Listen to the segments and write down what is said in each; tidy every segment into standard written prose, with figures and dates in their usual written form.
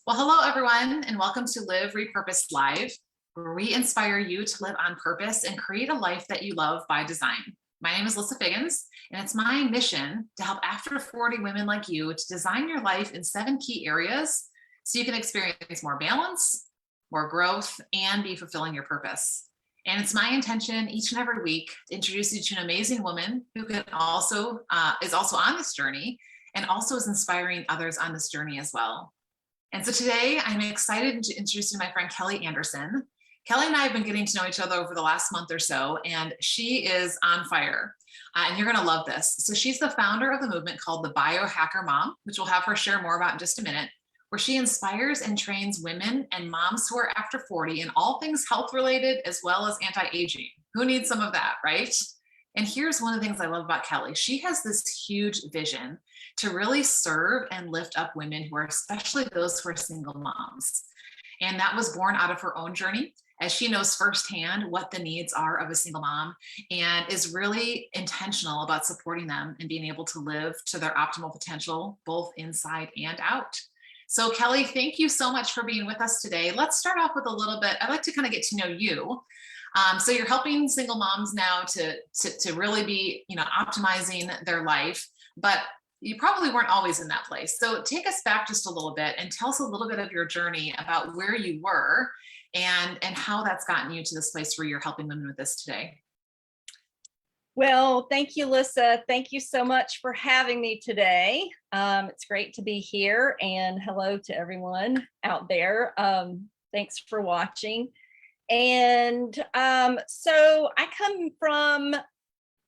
Well, hello, everyone, and welcome to Live Repurposed Live, where we inspire you to live on purpose and create a life that you love by design. My name is Lissa Figgins, and it's my mission to help after 40 women like you to design your life in 7 key areas so you can experience more balance, more growth, and be fulfilling your purpose. And it's my intention each and every week to introduce you to an amazing woman who can also is also on this journey and also is inspiring others on this journey as well. And so today I'm excited to introduce you to my friend Kelly Anderson. Kelly and I have been getting to know each other over the last month or so, and she is on fire. And you're gonna love this. So she's the founder of the movement called the Biohacker Mom, which we'll have her share more about in just a minute, where she inspires and trains women and moms who are after 40 in all things health related as well as anti-aging. Who needs some of that, right? And here's one of the things I love about Kelly. She has this huge vision to really serve and lift up women who are, especially those who are single moms. And that was born out of her own journey, as she knows firsthand what the needs are of a single mom and is really intentional about supporting them and being able to live to their optimal potential, both inside and out. So Kelly, thank you so much for being with us today. Let's start off with a little bit. I'd like to kind of get to know you. So you're helping single moms now to really be, optimizing their life, but you probably weren't always in that place. So take us back just a little bit and tell us a little bit of your journey about where you were and how that's gotten you to this place where you're helping women with this today. Well, thank you, Lissa. Thank you so much for having me today. It's great to be here, and hello to everyone out there. Thanks for watching. And so I come from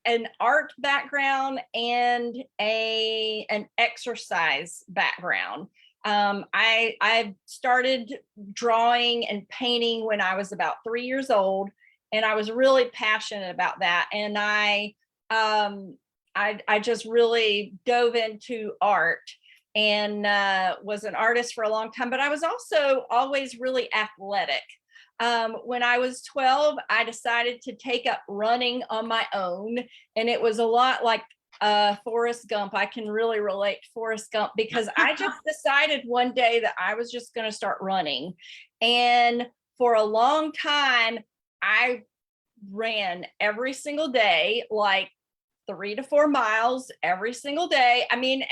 an art background and an exercise background. I started drawing and painting when I was about 3 years old, and I was really passionate about that. And I just really dove into art and was an artist for a long time. But I was also always really athletic. When I was 12, I decided to take up running on my own, and it was a lot like Forrest Gump. I can really relate to Forrest Gump because I just decided one day that I was just going to start running. And for a long time, I ran every single day, like 3 to 4 miles every single day. I mean,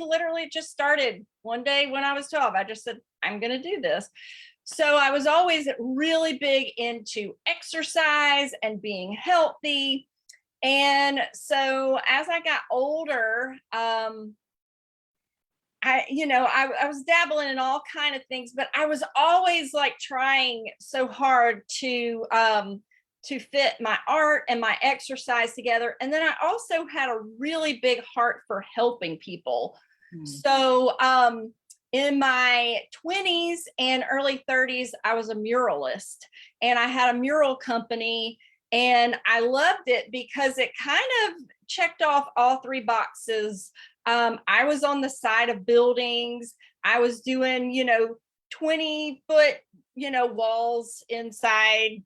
literally just started one day when I was 12. I just said, I'm going to do this. So I was always really big into exercise and being healthy. And so as I got older, I was dabbling in all kind of things, but I was always like trying so hard to fit my art and my exercise together. And then I also had a really big heart for helping people. So in my 20s and early 30s, I was a muralist, and I had a mural company, and I loved it because it kind of checked off all 3 boxes. I was on the side of buildings. I was doing, 20-foot, walls inside,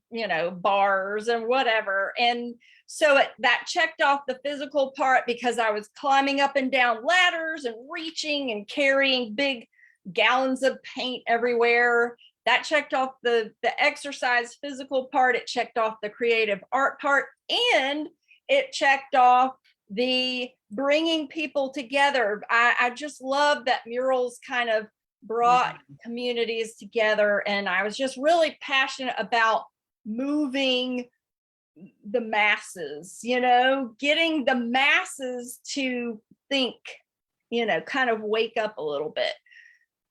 bars and whatever. And so that checked off the physical part because I was climbing up and down ladders and reaching and carrying big gallons of paint everywhere. That checked off the exercise physical part. It checked off the creative art part, and it checked off the bringing people together. I just love that murals kind of brought communities together, and I was just really passionate about moving the masses, getting the masses to think, kind of wake up a little bit.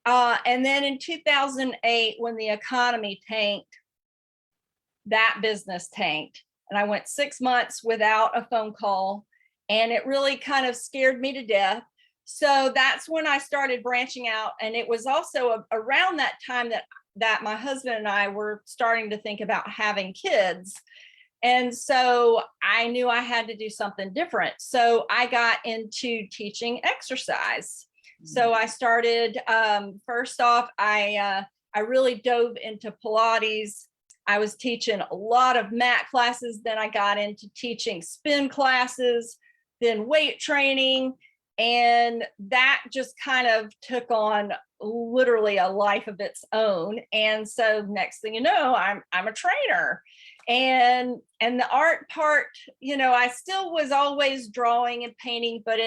And then in 2008, when the economy tanked, that business tanked. And I went 6 months without a phone call, and it really kind of scared me to death. So that's when I started branching out. And it was also around that time that my husband and I were starting to think about having kids. And so I knew I had to do something different. So I got into teaching exercise. So I started, first off, I really dove into Pilates. I was teaching a lot of mat classes. Then I got into teaching spin classes, then weight training. And that just kind of took on literally a life of its own. And so next thing you know, I'm a trainer. And the art part, you know, I still was always drawing and painting, but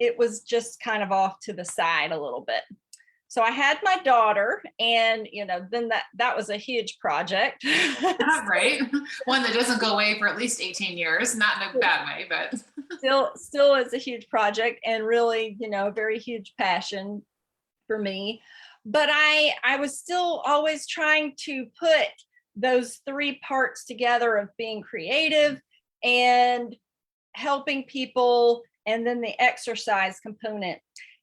it was just kind of off to the side a little bit. So I had my daughter, and you know, then that was a huge project. Right? One that doesn't go away for at least 18 years, not in a bad way, but still is a huge project, and really, you know, a very huge passion for me. But I was still always trying to put those three parts together of being creative and helping people, and then the exercise component.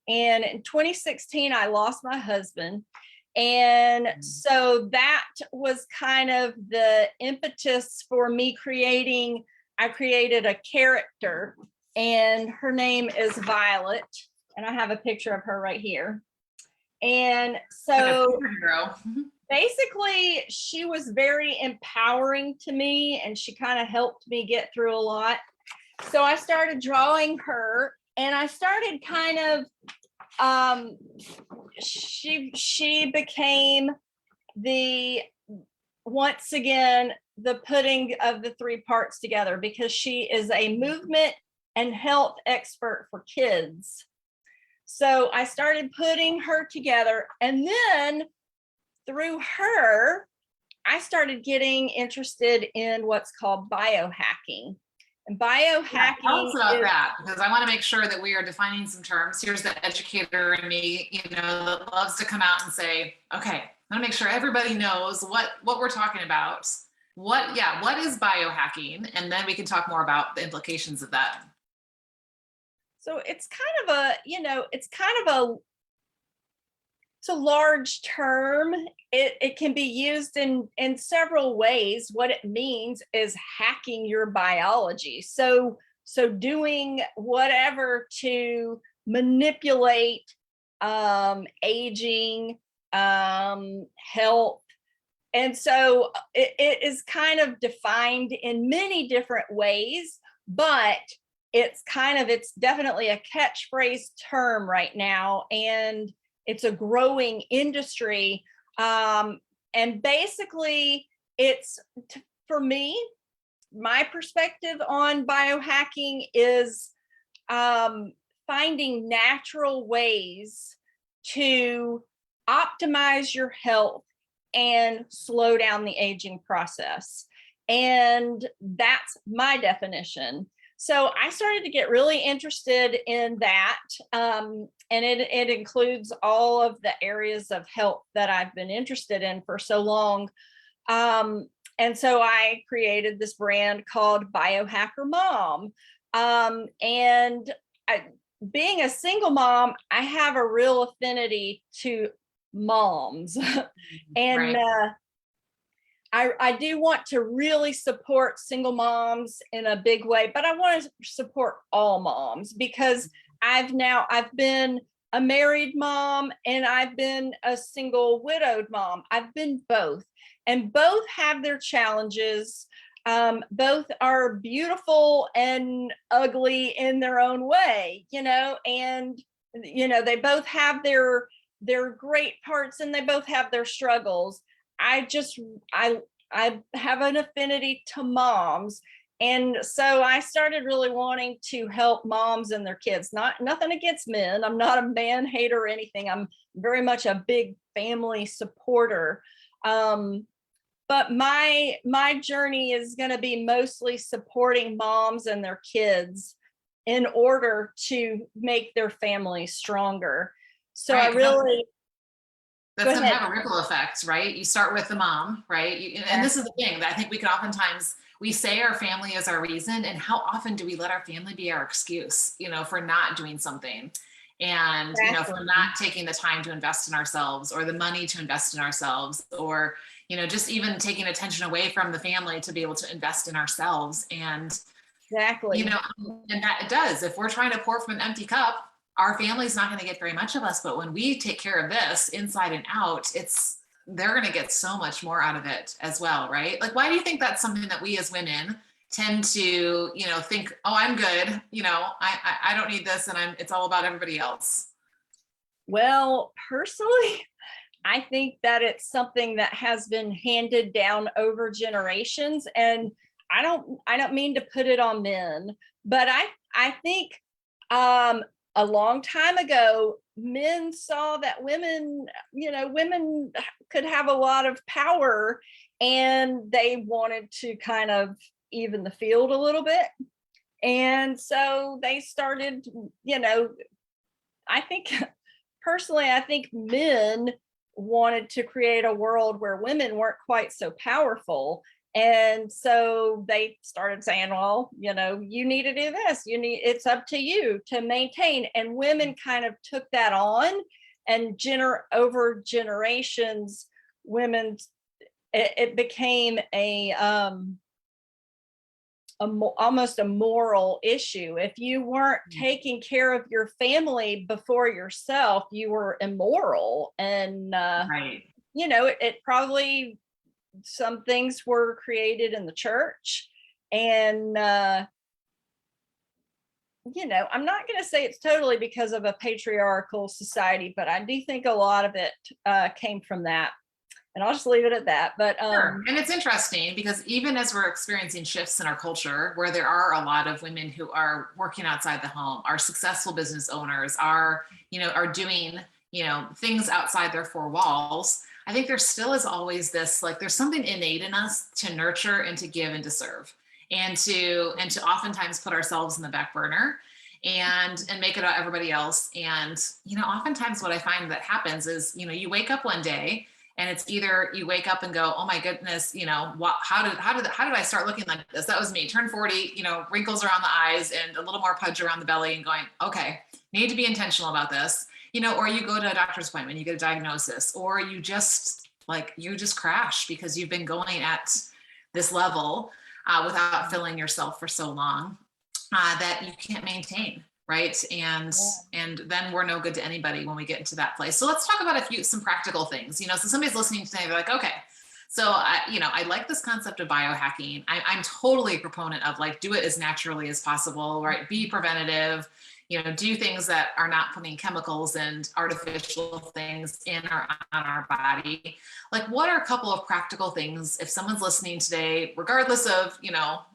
And in 2016, I lost my husband. And so that was kind of the impetus for me I created a character, and her name is Violet. And I have a picture of her right here. And so basically, she was very empowering to me, and she kind of helped me get through a lot. So I started drawing her, and I started kind of, she became once again, the putting of the three parts together, because she is a movement and health expert for kids. So I started putting her together, and then through her, I started getting interested in what's called biohacking. And biohacking, tell us about that, because I want to make sure that we are defining some terms. Here's the educator in me, you know, that loves to come out and say, okay, I want to make sure everybody knows what we're talking about. What is biohacking? And then we can talk more about the implications of that. So it's kind of a, you know, it's a large term. It can be used in several ways. What it means is hacking your biology. So doing whatever to manipulate aging, health. And so it is kind of defined in many different ways, but it's definitely a catchphrase term right now. And it's a growing industry. And basically, for me, my perspective on biohacking is finding natural ways to optimize your health and slow down the aging process. And that's my definition. So I started to get really interested in that. And it includes all of the areas of health that I've been interested in for so long. And so I created this brand called Biohacker Mom. Being a single mom, I have a real affinity to moms. And right. I do want to really support single moms in a big way, but I want to support all moms, because I've been a married mom and I've been a single widowed mom. I've been both, and both have their challenges. Both are beautiful and ugly in their own way, you know, and, you know, they both have their great parts and they both have their struggles. I have an affinity to moms. And so I started really wanting to help moms and their kids. Nothing against men. I'm not a man hater or anything. I'm very much a big family supporter. But my journey is going to be mostly supporting moms and their kids in order to make their family stronger. So right. I really... That's going to have a ripple effect, right? You start with the mom, right? And this is the thing that I think we say our family is our reason, and how often do we let our family be our excuse, you know, for not doing something, and exactly. You know, for not taking the time to invest in ourselves, or the money to invest in ourselves, or, you know, just even taking attention away from the family to be able to invest in ourselves. And exactly, you know, and that it does. If we're trying to pour from an empty cup, our family's not going to get very much of us. But when we take care of this inside and out, they're going to get so much more out of it as well, right? Like, why do you think that's something that we as women tend to, you know, think, oh, I'm good, you know, I don't need this, and it's all about everybody else? Well, personally, I think that it's something that has been handed down over generations, and I don't mean to put it on men, but I think a long time ago men saw that women could have a lot of power, and they wanted to kind of even the field a little bit. And so they started, I think personally, I think men wanted to create a world where women weren't quite so powerful. And so they started saying, well, you need to do this. It's up to you to maintain. And women kind of took that on, and over generations, women, it became almost a moral issue. If you weren't taking care of your family before yourself, you were immoral. And Right. it probably, some things were created in the church, and I'm not going to say it's totally because of a patriarchal society, but I do think a lot of it came from that. And I'll just leave it at that. But Sure. And it's interesting because even as we're experiencing shifts in our culture where there are a lot of women who are working outside the home, are successful business owners, are doing, things outside their four walls, I think there still is always this, like, there's something innate in us to nurture and to give and to serve, and to oftentimes put ourselves in the back burner and make it about everybody else. And, oftentimes what I find that happens is, you wake up one day, and it's either you wake up and go, oh my goodness, how did I start looking like this? That was me. Turn 40, wrinkles around the eyes and a little more pudge around the belly, and going, okay, need to be intentional about this. Or you go to a doctor's appointment, you get a diagnosis, or you just crash because you've been going at this level without filling yourself for so long that you can't maintain. Right. And then we're no good to anybody when we get into that place. So let's talk about some practical things, so somebody's listening today, they're like, okay, so I like this concept of biohacking. I'm totally a proponent of, like, do it as naturally as possible, right? Be preventative, do things that are not putting chemicals and artificial things in or on our body. Like, what are a couple of practical things if someone's listening today, regardless of,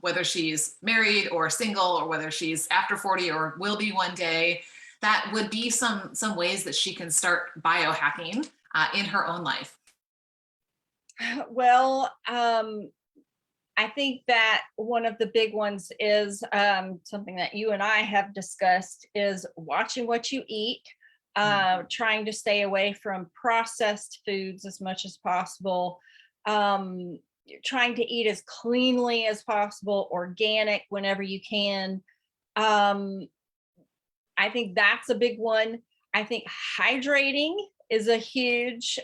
whether she's married or single, or whether she's after 40 or will be one day, that would be some ways that she can start biohacking in her own life? Well, I think that one of the big ones is something that you and I have discussed, is watching what you eat, trying to stay away from processed foods as much as possible, trying to eat as cleanly as possible, organic whenever you can. I think that's a big one. I think hydrating is a huge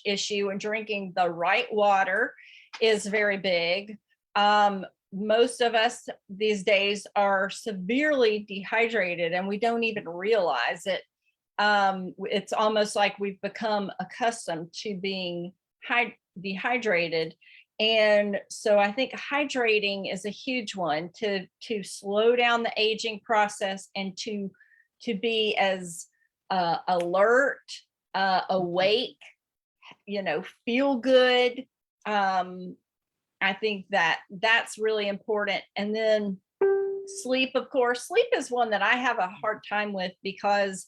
issue, and drinking the right water is very big. Most of us these days are severely dehydrated, and we don't even realize it. It's almost like we've become accustomed to being dehydrated. And so I think hydrating is a huge one to slow down the aging process, and to be as alert, awake, feel good. I think that that's really important. And then sleep, of course. Sleep is one that I have a hard time with, because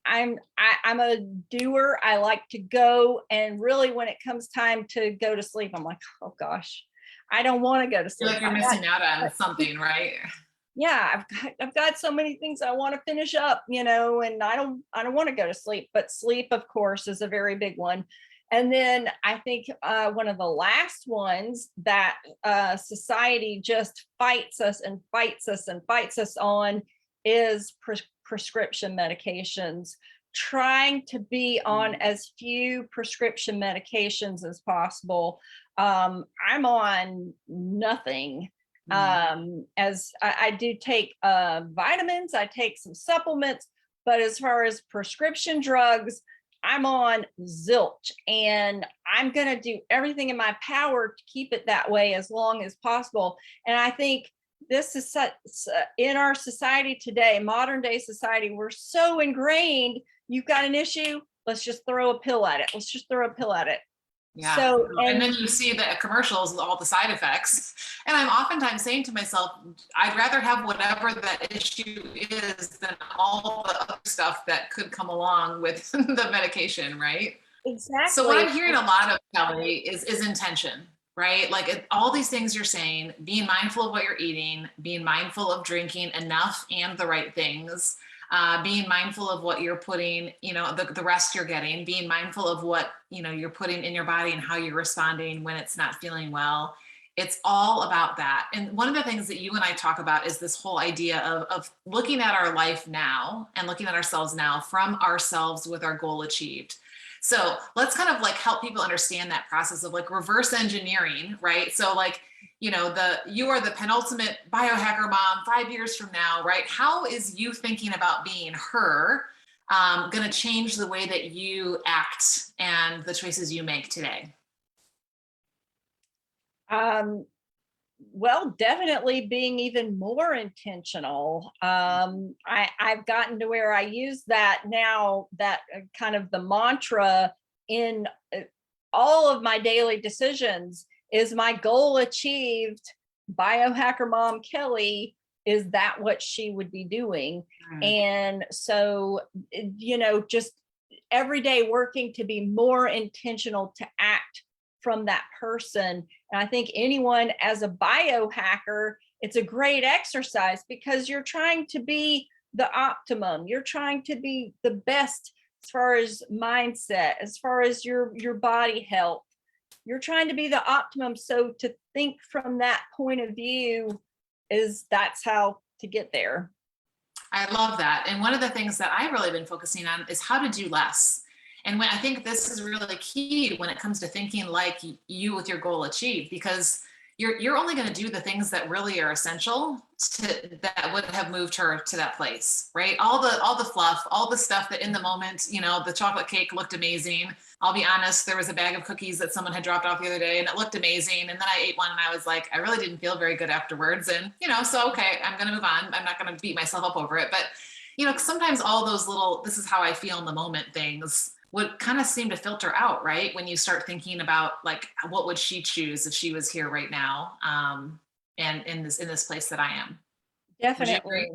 I'm a doer. I like to go, and really when it comes time to go to sleep, I'm like, oh gosh, I don't want to go to Feel sleep. like you're missing out on something, right? Yeah, I've got so many things I want to finish up, and I don't want to go to sleep. But sleep, of course, is a very big one. And then I think one of the last ones that society just fights us and fights us and fights us on is prescription medications. Trying to be on as few prescription medications as possible. I'm on nothing. As I do take vitamins, I take some supplements, but as far as prescription drugs, I'm on zilch, and I'm going to do everything in my power to keep it that way as long as possible. And I think this is such in our society today, modern day society, we're so ingrained. You've got an issue, let's just throw a pill at it. Let's just throw a pill at it. Yeah. So, And then you see the commercials with all the side effects. And I'm oftentimes saying to myself, I'd rather have whatever that issue is than all the other stuff that could come along with the medication, right? exactly. So what I'm hearing a lot of, Kelly, is intention, right? Like all these things you're saying, being mindful of what you're eating, being mindful of drinking enough and the right things, being mindful of what you're putting, the rest you're getting, being mindful of what, you're putting in your body and how you're responding when it's not feeling well. It's all about that. And one of the things that you and I talk about is this whole idea of looking at our life now and looking at ourselves now from ourselves with our goal achieved. So let's kind of like help people understand that process of like reverse engineering, right? So like, you are the penultimate biohacker mom 5 years from now, right? How is you thinking about being her going to change the way that you act and the choices you make today? Well, definitely being even more intentional. I've gotten to where I use that now, that kind of the mantra in all of my daily decisions is my goal achieved. Biohacker mom Kelly, is that what she would be doing? And so, just every day working to be more intentional to act from that person. And I think anyone as a biohacker, it's a great exercise because you're trying to be the optimum. You're trying to be the best as far as mindset, as far as your body health. You're trying to be the optimum. So to think from that point of view that's how to get there. I love that. And one of the things that I've really been focusing on is how to do less. And when I think this is really key when it comes to thinking like you with your goal achieved, because you're only going to do the things that really are essential that would have moved her to that place, right? All the fluff, all the stuff that in the moment, the chocolate cake looked amazing. I'll be honest, there was a bag of cookies that someone had dropped off the other day and it looked amazing. And then I ate one and I was like, I really didn't feel very good afterwards. And, so, okay, I'm going to move on. I'm not going to beat myself up over it. But, sometimes all those little, this is how I feel in the moment things would kind of seem to filter out, right? When you start thinking about like, what would she choose if she was here right now? And in this place that I am. Definitely.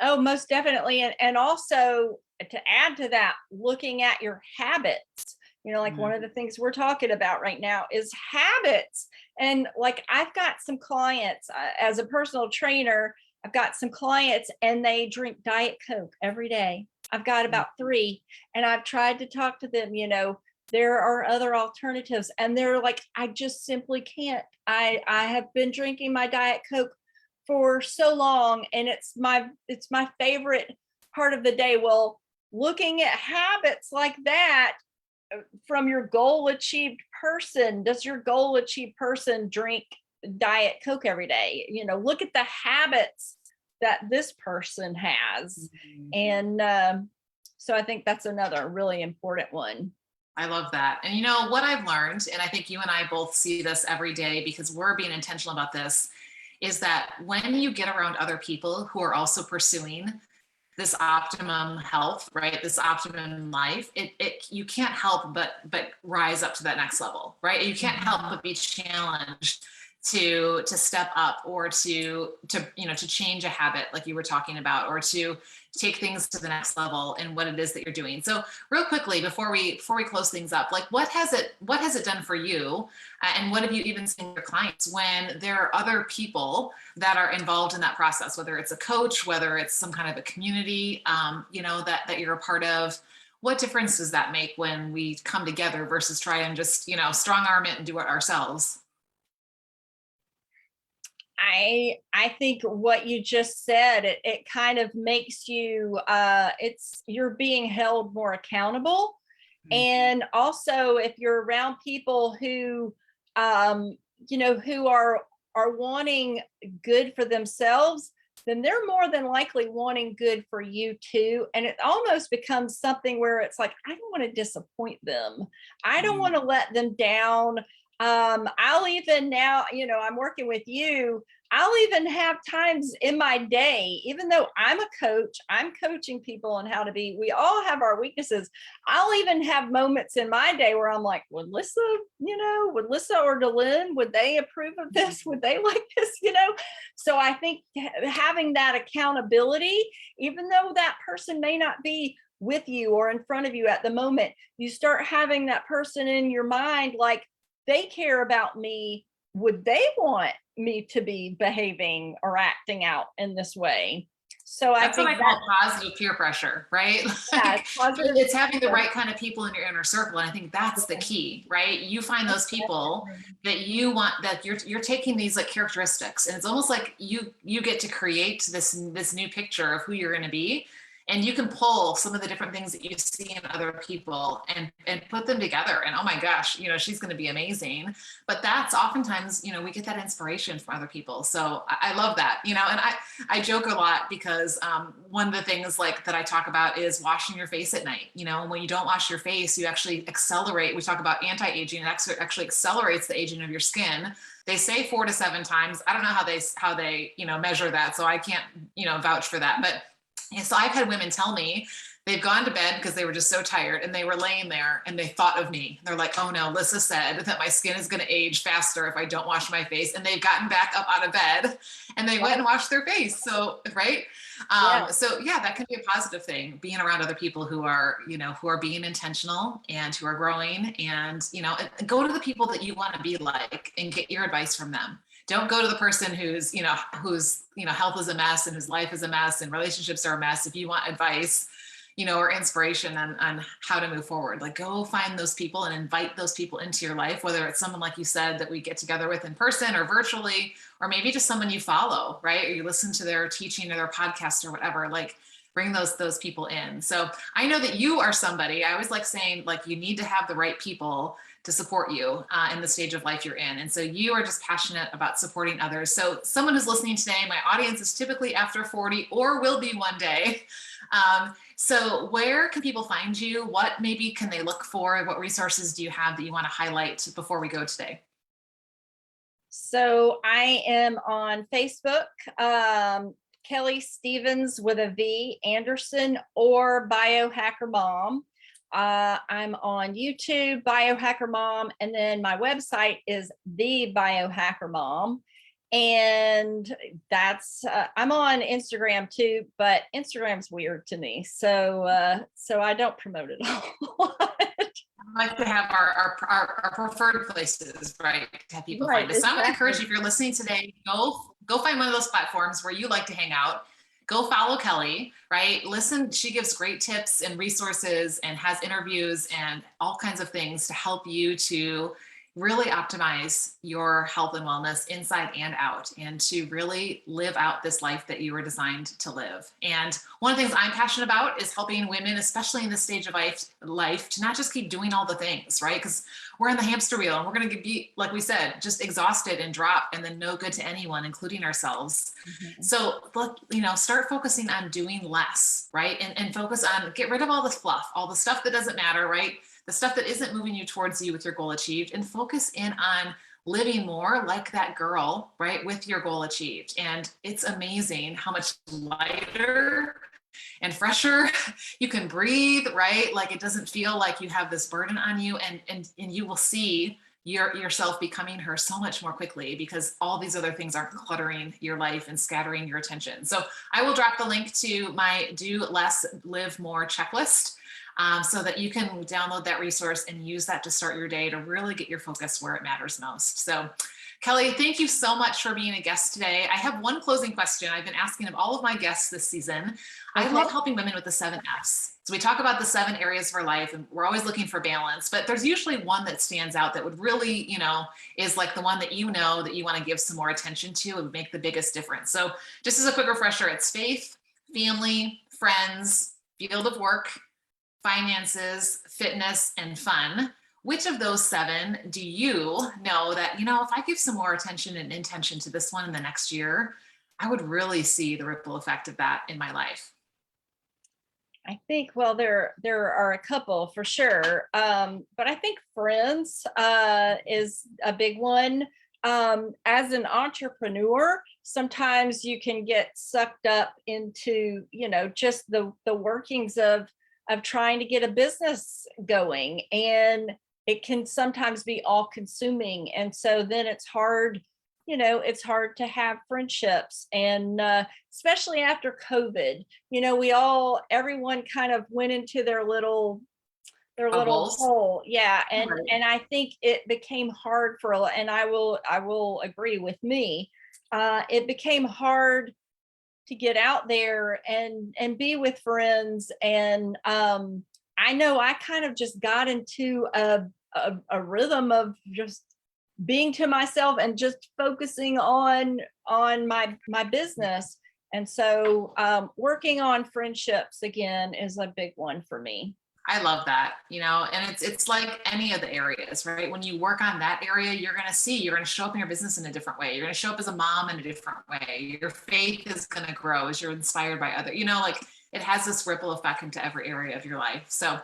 Oh, most definitely. And also to add to that, looking at your habits, like one of the things we're talking about right now is habits. And like, I've got some clients as a personal trainer, I've got some clients and they drink Diet Coke every day. I've got about 3, and I've tried to talk to them, there are other alternatives. And they're like, I just simply can't. I have been drinking my Diet Coke for so long and it's my favorite part of the day. Well, looking at habits like that from your goal achieved person, does your goal achieved person drink Diet Coke every day? Look at the habits that this person has. And so I think that's another really important one. I love that. And what I've learned, and I think you and I both see this every day because we're being intentional about this, is that when you get around other people who are also pursuing this optimum health, right? This optimum life, you can't help but rise up to that next level, right? You can't help but be challenged to step up or to change a habit like you were talking about, or to take things to the next level in what it is that you're doing. So real quickly, before we close things up, like what has it done for you? And what have you even seen your clients when there are other people that are involved in that process, whether it's a coach, whether it's some kind of a community, that you're a part of? What difference does that make when we come together versus try and just, strong arm it and do it ourselves? I think what you just said, it kind of makes you, you're being held more accountable. And also if you're around people who, who are wanting good for themselves, then they're more than likely wanting good for you too. And it almost becomes something where it's like, I don't want to disappoint them. I don't want to let them down. I'll even now, I'm working with you. I'll even have times in my day, even though I'm a coach, I'm coaching people on how to be, we all have our weaknesses. I'll even have moments in my day where I'm like, would Lissa, would Lissa or Delynn, would they approve of this? Would they like this? So I think having that accountability, even though that person may not be with you or in front of you at the moment, you start having that person in your mind, like, they care about me. Would they want me to be behaving or acting out in this way? So I That's what think I call positive peer pressure, right? yeah, Like, positive. it's having the right kind of people in your inner circle. And I think that's the key, right? You find those people that you want, that you're taking these like characteristics, and it's almost like you get to create this new picture of who you're going to be. And you can pull some of the different things that you see in other people and put them together. And oh my gosh, she's going to be amazing. But that's oftentimes, we get that inspiration from other people. So I love that, and I joke a lot because one of the things like that I talk about is washing your face at night. When you don't wash your face, you actually accelerate. We talk about anti-aging. It actually accelerates the aging of your skin. They say 4 to 7 times. I don't know how they measure that, so I can't vouch for that. But so I've had women tell me they've gone to bed because they were just so tired, and they were laying there and they thought of me. They're like, oh no, Lissa said that my skin is going to age faster if I don't wash my face. And they've gotten back up out of bed and they went and washed their face. So, right. So yeah, that can be a positive thing, being around other people who are being intentional and who are growing, and, go to the people that you want to be like and get your advice from them. Don't go to the person whose health is a mess and whose life is a mess and relationships are a mess. If you want advice, or inspiration on how to move forward, like, go find those people and invite those people into your life, whether it's someone like you said that we get together with in person or virtually, or maybe just someone you follow, right? Or you listen to their teaching or their podcast or whatever, like, bring those people in. So I know that you are somebody, I always like saying, like, you need to have the right people to support you in the stage of life you're in. And so you are just passionate about supporting others. So someone who's listening today, my audience is typically after 40 or will be one day. So where can people find you? What maybe can they look for? What resources do you have that you want to highlight before we go today? So I am on Facebook, Kelly Stevens with a V Anderson, or Biohacker Mom. I'm on YouTube, Biohacker Mom, and then my website is The Biohacker Mom. And that's I'm on Instagram too, but Instagram's weird to me, so I don't promote it all. I like to have our preferred places, right, to have people find us. So I'm going to encourage you, if you're listening today, go find one of those platforms where you like to hang out. Go follow Kelly, right? Listen, she gives great tips and resources and has interviews and all kinds of things to help you to really optimize your health and wellness inside and out, and to really live out this life that you were designed to live. And one of the things I'm passionate about is helping women, especially in this stage of life, to not just keep doing all the things, right? Because we're in the hamster wheel and we're going to be, like we said, just exhausted and drop, and then no good to anyone, including ourselves. Mm-hmm. So, start focusing on doing less, right? And focus on, get rid of all the fluff, all the stuff that doesn't matter, right? The stuff that isn't moving you towards you with your goal achieved, and focus in on living more like that girl, right? With your goal achieved. And it's amazing how much lighter and fresher you can breathe, right? Like, it doesn't feel like you have this burden on you, and you will see yourself becoming her so much more quickly, because all these other things aren't cluttering your life and scattering your attention. So I will drop the link to my Do Less, Live More checklist, so that you can download that resource and use that to start your day to really get your focus where it matters most. So Kelly, thank you so much for being a guest today. I have one closing question I've been asking of all of my guests this season. I love helping women with the 7 F's. So we talk about the 7 areas of our life, and we're always looking for balance, but there's usually one that stands out that would really, is like the one that that you want to give some more attention to and make the biggest difference. So just as a quick refresher, it's faith, family, friends, field of work, finances, fitness, and fun. Which of those 7 do you know that, if I give some more attention and intention to this one in the next year, I would really see the ripple effect of that in my life? I think, well, there are a couple for sure. But I think friends is a big one. as an entrepreneur, sometimes you can get sucked up into, just the workings of trying to get a business going, and it can sometimes be all consuming. And so then it's hard to have friendships, and especially after COVID, everyone kind of went into their little Bubbles. hole. Yeah. And Right. and I think it became hard for a lot, and I will agree with me. It became hard to get out there and be with friends. And I know I kind of just got into a rhythm of just being to myself and just focusing on my business. And so working on friendships again is a big one for me. I love that, and it's like any of the areas, right? When you work on that area, you're going to show up in your business in a different way. You're going to show up as a mom in a different way. Your faith is going to grow as you're inspired by other, like it has this ripple effect into every area of your life. So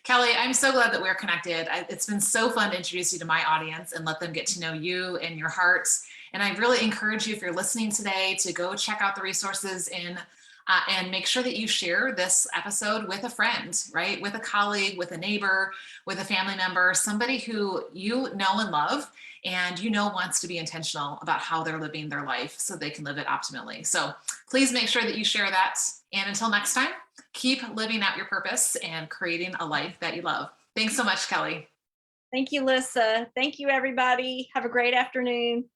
Kelly, I'm so glad that we're connected. It's been so fun to introduce you to my audience and let them get to know you and your hearts. And I really encourage you, if you're listening today, to go check out the resources and make sure that you share this episode with a friend, right? With a colleague, with a neighbor, with a family member, somebody who you know and love and wants to be intentional about how they're living their life so they can live it optimally. So please make sure that you share that. And until next time, keep living out your purpose and creating a life that you love. Thanks so much, Kelly. Thank you, Lissa. Thank you, everybody. Have a great afternoon.